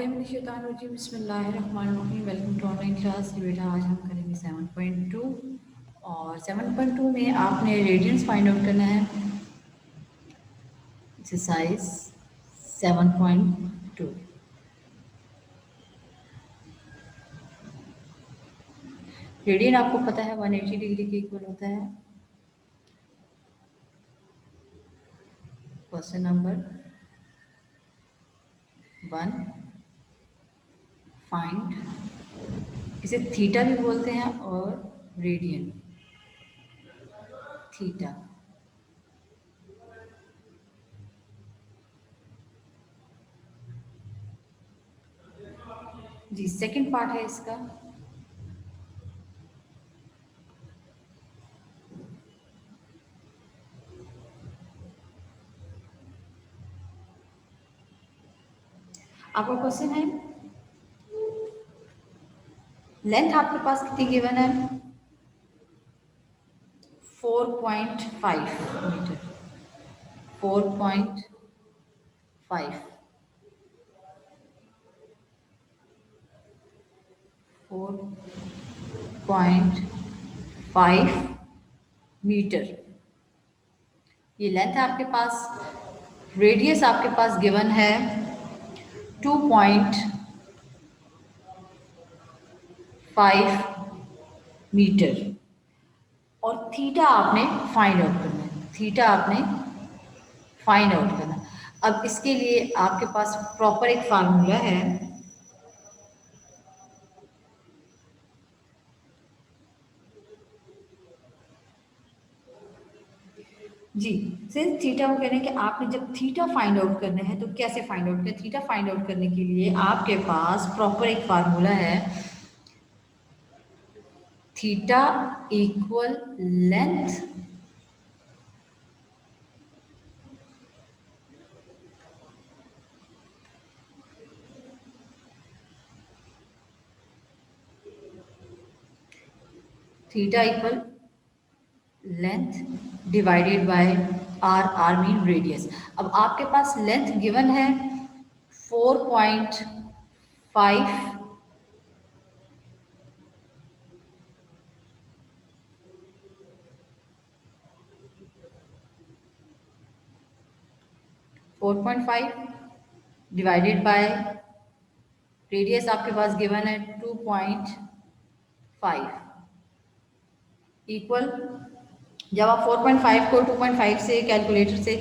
औज़ुबिल्लाहिमिनश्शैतानिर्रजीम बिस्मिल्लाहिर्रहमानिर्रहीम। Welcome to online class. बेटा आज हम करेंगे 7.2 और 7.2 में आपने रेडियंस फाइंड आउट करना है। एक्सरसाइज 7.2। रेडियन आपको पता है 180 डिग्री के इक्वल होता है। क्वेश्चन नंबर 1, फाइंड, इसे थीटा भी बोलते हैं और रेडियन थीटा। जी सेकंड पार्ट है इसका। आपका क्वेश्चन है लेंथ आपके पास कितनी गिवन है? 4.5 मीटर। 4.5 4.5 मीटर ये लेंथ है आपके पास। रेडियस आपके पास गिवन है 2.5 मीटर और थीटा आपने फाइंड आउट करना है। थीटा आपने फाइंड आउट करना। अब इसके लिए आपके पास प्रॉपर एक फार्मूला है। जी सिंस थीटा वो कह रहे हैं कि आपने जब थीटा फाइंड आउट करना है तो कैसे फाइंड आउट करें? थीटा फाइंड आउट करने के लिए आपके पास प्रॉपर एक फार्मूला है। Theta equal length theta equal length divided by R mean radius. अब आपके पास लेंथ गिवन है 4.5 4.5 डिवाइडेड बाय रेडियस आपके पास गिवन है 2.5 इक्वल, जब आप 4.5 को 2.5 से कैलकुलेटर से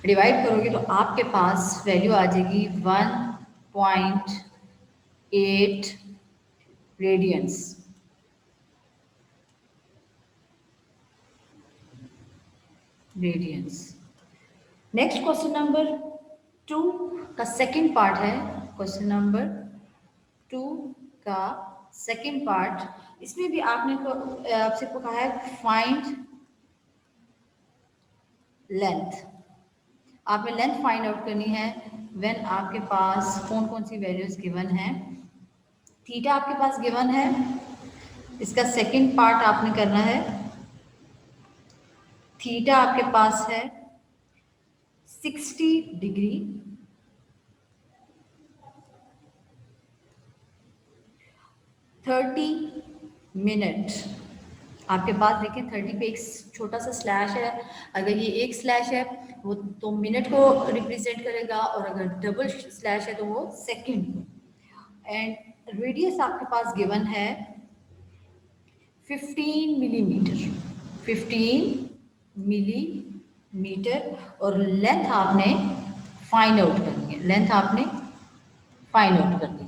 डिवाइड करोगे तो आपके पास वैल्यू आ जाएगी 1.8 रेडियंस। नेक्स्ट क्वेश्चन नंबर 2 का सेकंड पार्ट है। क्वेश्चन नंबर 2 का सेकंड पार्ट, इसमें भी आपने आपसे कहा है फाइंड लेंथ। आपने लेंथ फाइंड आउट करनी है व्हेन आपके पास कौन कौन सी वैल्यूज गिवन है। थीटा आपके पास गिवन है, इसका सेकंड पार्ट आपने करना है। थीटा आपके पास है 60 डिग्री, 30 मिनट। आपके पास देखिए 30 पे एक छोटा सा स्लैश है। अगर ये एक स्लैश है वो तो मिनट को रिप्रेजेंट करेगा और अगर डबल स्लैश है तो वो सेकंड को। एंड रेडियस आपके पास गिवन है 15 मिलीमीटर। 15 मिलीमीटर और लेंथ आपने फाइंड आउट करनी है। लेंथ आपने फाइंड आउट करनी है।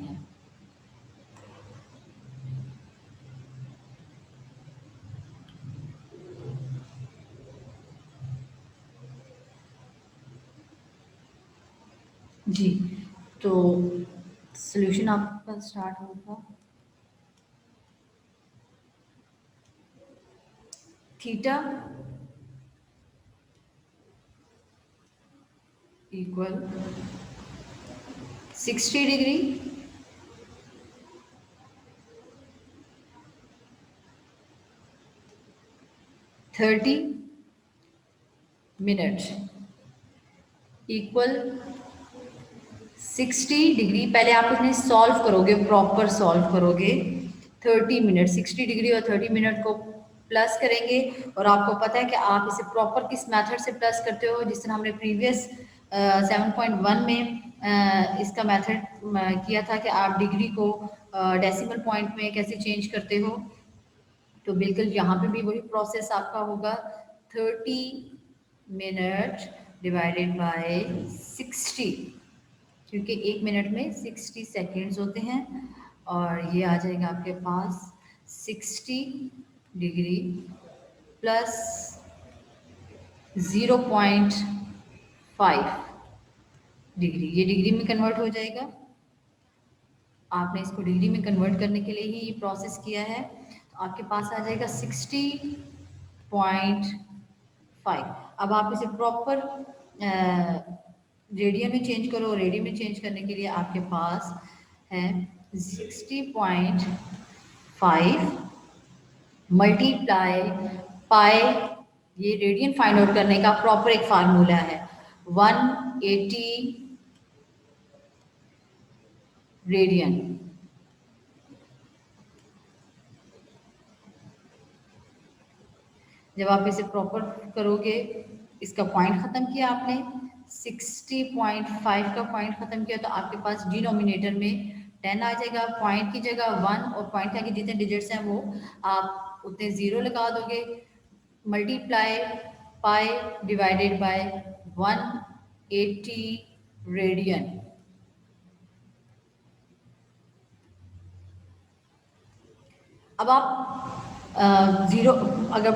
जी तो सॉल्यूशन आपका स्टार्ट होगा। Theta equal 60 degree, 30 minute equal 60 degree पहले आप इसमें सॉल्व करोगे, प्रॉपर सॉल्व करोगे। 30 मिनट, 60 डिग्री और 30 मिनट को प्लस करेंगे। और आपको पता है कि आप इसे प्रॉपर किस मेथड से प्लस करते हो, जिस तरह हमने प्रीवियस 7.1 में इसका मेथड किया था कि आप डिग्री को डेसिमल पॉइंट में कैसे चेंज करते हो। तो बिल्कुल यहाँ पे भी वही प्रोसेस आपका होगा। 30 मिनट डिवाइडेड बाय 60, क्योंकि एक मिनट में 60 सेकेंड्स होते हैं। और ये आ जाएगा आपके पास 60 डिग्री प्लस 0.5 डिग्री, ये डिग्री में कन्वर्ट हो जाएगा। आपने इसको डिग्री में कन्वर्ट करने के लिए ही ये प्रोसेस किया है। तो आपके पास आ जाएगा 60.5। अब आप इसे प्रॉपर रेडियन में चेंज करो। रेडियन में चेंज करने के लिए आपके पास है 60.5 मल्टीप्लाई पाई, ये रेडियन फाइंड आउट करने का प्रॉपर एक फार्मूला है, 180 रेडियन। जब आप इसे प्रॉपर करोगे, इसका पॉइंट ख़त्म किया आपने, 60.5 का पॉइंट ख़त्म किया, तो आपके पास डिनोमिनेटर में 10 आ जाएगा। पॉइंट की जगह 1 और पॉइंट के आगे जितने डिजिट्स हैं वो आप उतने ज़ीरो लगा दोगे। Multiply pi divided bye 180 radian. अब आप ज़ीरो, अगर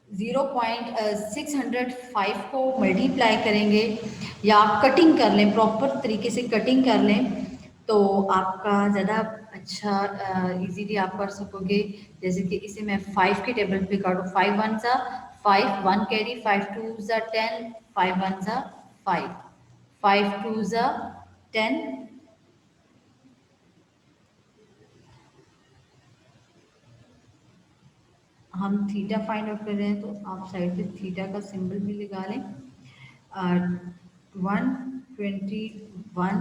0.605 को मल्टीप्लाई करेंगे या आप कटिंग कर लें, प्रॉपर तरीके से कटिंग कर लें, तो आपका ज़्यादा अच्छा इजीली आप कर सकोगे। जैसे कि इसे मैं 5 के टेबल पे काटूँ, 5 1 सा 5, 1 कैरी, 5 2 सा 10, 5 1 सा 5, 5 2 सा 10। हम थीटा फाइंड आउट कर रहे हैं, तो आप साइड पे थीटा का सिंबल भी लगा लें। 121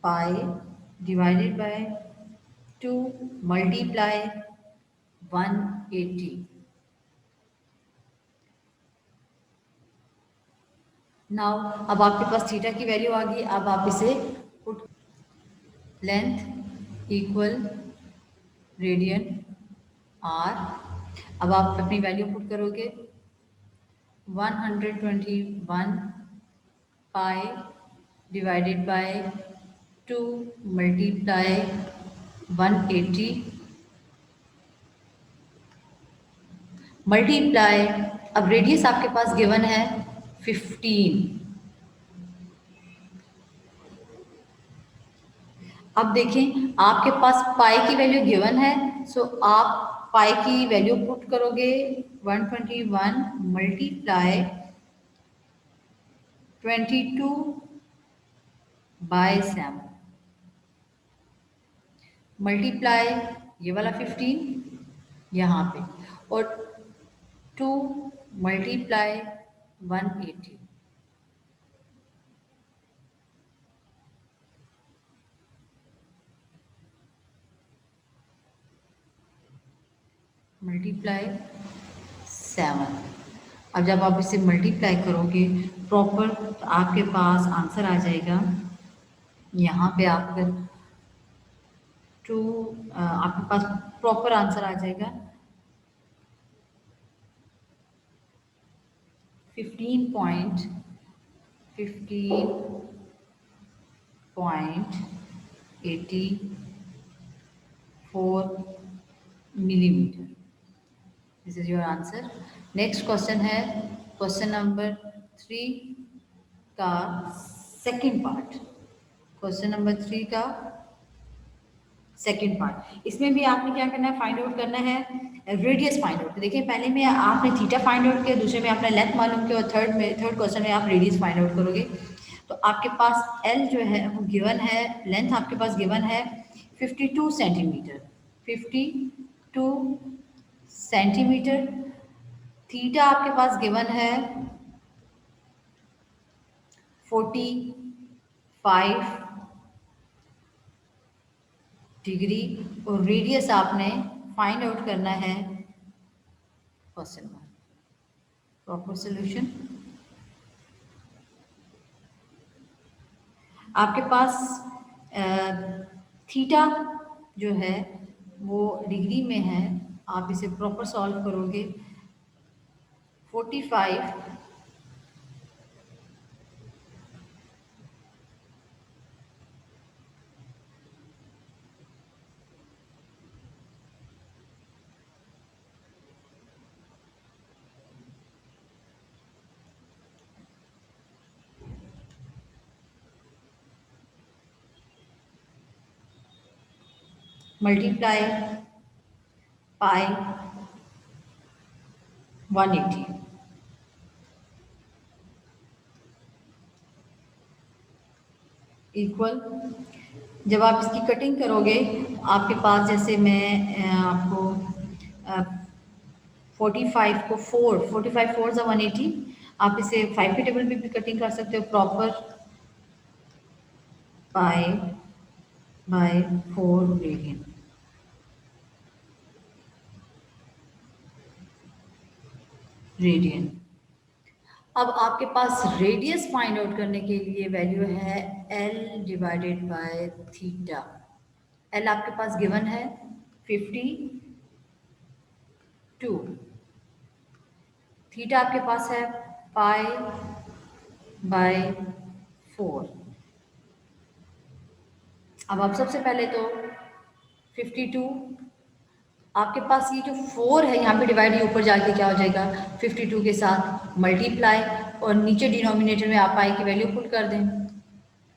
pi divided by 2 multiply 180। Now अब आपके पास थीटा की वैल्यू आ गई। अब आप इसे put, length equal radian R. अब आप अपनी वैल्यू पुट करोगे, 121 pi divided by 2 multiply 180 multiply, अब रेडियस आपके पास गिवन है 15। अब देखें आपके पास पाई की वैल्यू गिवन है, सो आप पाई की वैल्यू पुट करोगे, 121 मल्टीप्लाई 22/7 मल्टीप्लाई ये वाला 15 यहाँ पे, और 2 मल्टीप्लाई 180। मल्टीप्लाई 7। अब जब आप इसे मल्टीप्लाई करोगे प्रॉपर, तो आपके पास आंसर आ जाएगा। यहाँ पे आप अगर 2, आपके पास प्रॉपर आंसर आ जाएगा 15.84 millimetre. This is your answer. Next question है क्वेश्चन नंबर 3 का सेकंड पार्ट। क्वेश्चन नंबर 3 का सेकंड पार्ट, इसमें भी आपने क्या करना है, फाइंड आउट करना है रेडियस फाइंड आउट। देखिए पहले में आपने थीटा फाइंड आउट किया, दूसरे में आपने लेंथ मालूम किया, और थर्ड क्वेश्चन में आप रेडियस फाइंड आउट करोगे। तो आपके पास एल जो है वो गिवन है, लेंथ आपके पास गिवन है 52 सेंटीमीटर, 52 सेंटीमीटर। थीटा आपके पास गिवन है 45 डिग्री और रेडियस आपने फाइंड आउट करना है क्वेश्चन में। प्रॉपर सोल्यूशन आपके पास थीटा जो है वो डिग्री में है, आप इसे प्रॉपर सॉल्व करोगे 45 मल्टीप्लाई पाई 180 इक्वल, जब आप इसकी कटिंग करोगे आपके पास, जैसे मैं आपको 45 को 45 फोर ज़ा 180, आप इसे 5 के टेबल पे भी कटिंग कर सकते हो। Proper pi by 4 radian. अब आपके पास रेडियस फाइंड आउट करने के लिए वैल्यू है L divided by theta. L आपके पास गिवन है 52, थीटा आपके पास है पाई बाय 4। अब आप सबसे पहले तो 52, आपके पास ये जो 4 है यहाँ पे डिवाइड, ये ऊपर जाके क्या हो जाएगा 52 के साथ मल्टीप्लाई, और नीचे डिनोमिनेटर में आप पाई की वैल्यू पुट कर दें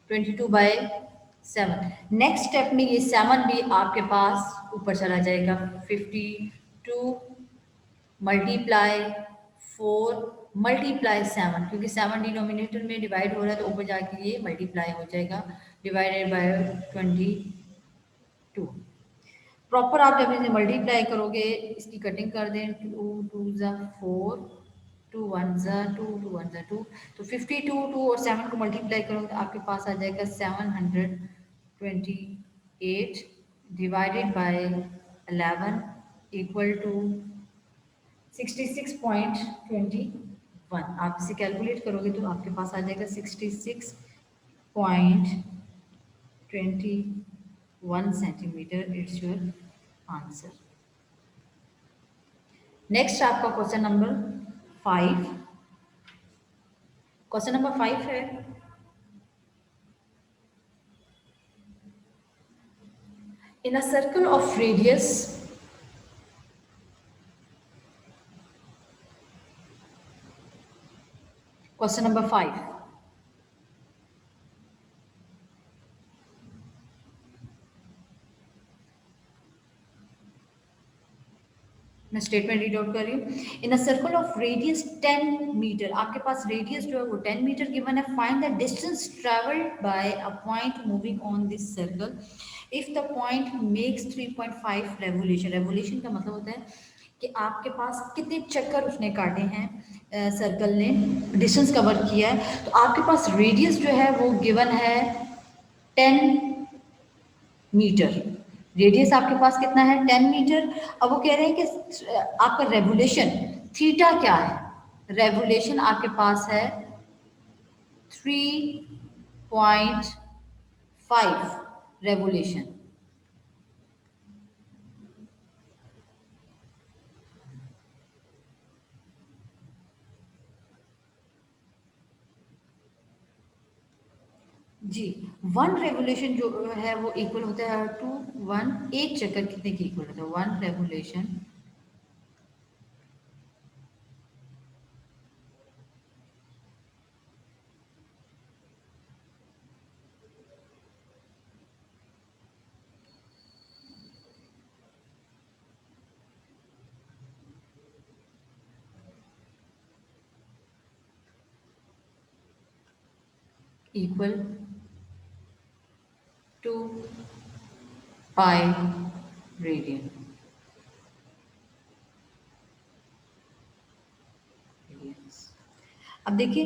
22/7। नेक्स्ट स्टेप में ये 7 भी आपके पास ऊपर चला जाएगा 52 मल्टीप्लाई 4 मल्टीप्लाई 7, क्योंकि 7 डिनोमिनेटर में डिवाइड हो रहा है तो ऊपर जाके ये मल्टीप्लाई हो जाएगा डिवाइडेड बाय 22। प्रॉपर आप जब इसे मल्टीप्लाई करोगे, इसकी कटिंग कर दें 2 2 ज़ा 4, 2 1 ज़ा 2, 2 1 ज़ा 2, तो 52 2 और 7 को मल्टीप्लाई करोगे तो आपके पास आ जाएगा 728 डिवाइडेड बाय 11 इक्वल टू 66.21। आप इसे कैलकुलेट करोगे तो आपके पास आ जाएगा 66.21 centimetre. It's your answer. Next आपका क्वेश्चन नंबर 5। क्वेश्चन नंबर 5 है, in a circle of radius question number 5, मैं स्टेटमेंट रीड आउट कर रही हूँ। In a circle of radius 10 metre, आपके पास रेडियस जो है वो 10 मीटर गिवन है। Find the distance travelled by a point moving on this circle if the point makes 3.5 revolution. Revolution का मतलब होता है कि आपके पास कितने चक्कर उसने काटे हैं, सर्कल ने डिस्टेंस कवर किया है। तो आपके पास रेडियस जो है वो गिवन है 10 मीटर। रेडियस आपके पास कितना है 10 मीटर। अब वो कह रहे हैं कि आपका रेवोल्यूशन थीटा क्या है। रेवोल्यूशन आपके पास है 3.5 रेवोल्यूशन। जी, 1 रेवोल्यूशन जो है वो इक्वल होता है टू 1, एक चक्कर कितने की इक्वल होता है 1 revolution equal to pi radian. अब देखिए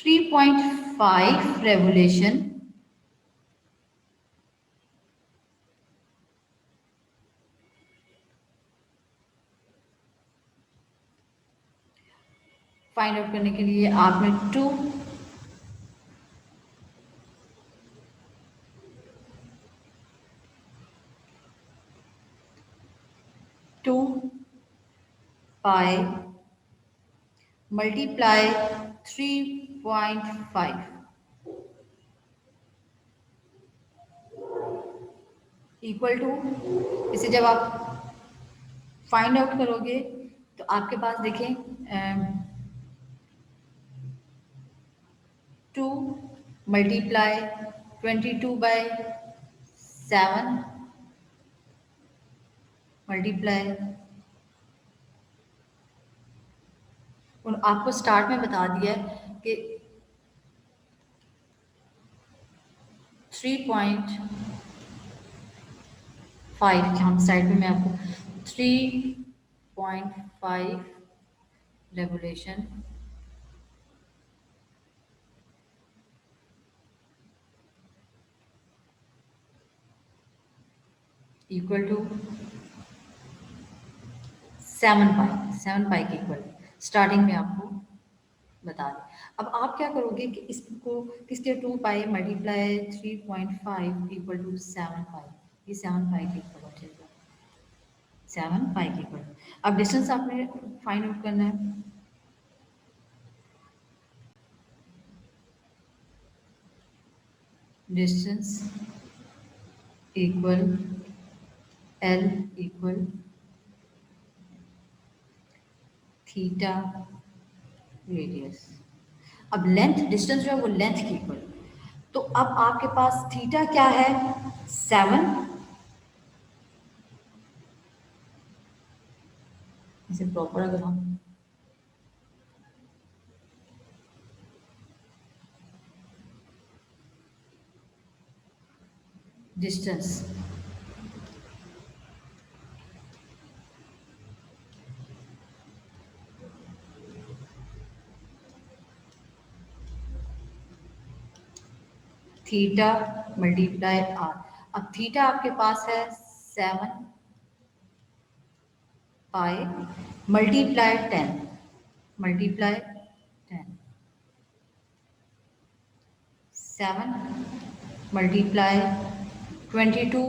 3.5 revolution फाइंड आउट करने के लिए आपने two pi multiply 3.5 equal to, इसे जब आप फाइंड आउट करोगे तो आपके पास देखें 2 मल्टीप्लाई 22/7 मल्टीप्लाई, और आपको स्टार्ट में बता दिया है कि 3.5 हम साइड में मैं आपको 3.5 रेवोल्यूशन इक्वल टू 7 पाई के इक्वल स्टार्टिंग में आपको बता दें। अब आप क्या करोगे कि इसको किसके 2 पाई मल्टीप्लाई 3.5 इक्वल टू 7 पाई, ये 7 पाई के इक्वल हो जाएगा, 7 पाई के इक्वल। अब डिस्टेंस आपने फाइंड आउट करना है, distance equal L equal theta radius. अब लेंथ, डिस्टेंस जो है वो लेंथ की इक्वल, तो अब आपके पास थीटा क्या है 7, इसे प्रॉपर अगर हम डिस्टेंस थीटा मल्टीप्लाई आर। अब थीटा आपके पास है 7 पाई मल्टीप्लाई 10 मल्टीप्लाई 10, 7 मल्टीप्लाई 22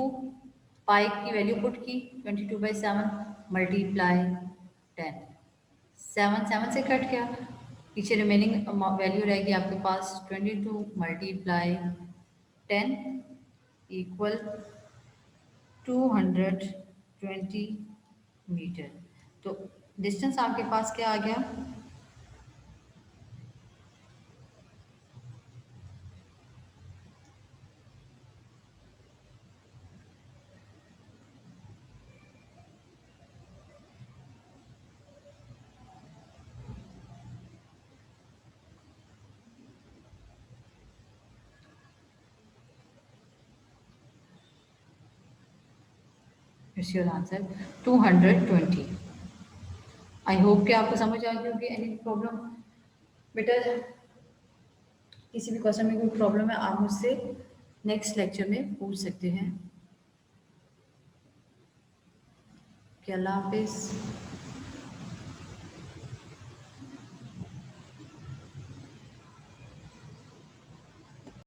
पाई की वैल्यू पुट की 22/7 मल्टीप्लाई 10, 7 से कट गया, पीछे रिमेनिंग वैल्यू रहेगी आपके पास 22 मल्टीप्लाई 10 इक्वल 220 मीटर। तो डिस्टेंस आपके पास क्या आ गया, it's your answer 220। I hope कि आपको समझ आ गई होगी। एनी प्रॉब्लम बेटा, किसी भी क्वेश्चन में कोई प्रॉब्लम है आप मुझसे नेक्स्ट लेक्चर में पूछ सकते हैं। अल्लाह हाफिज़।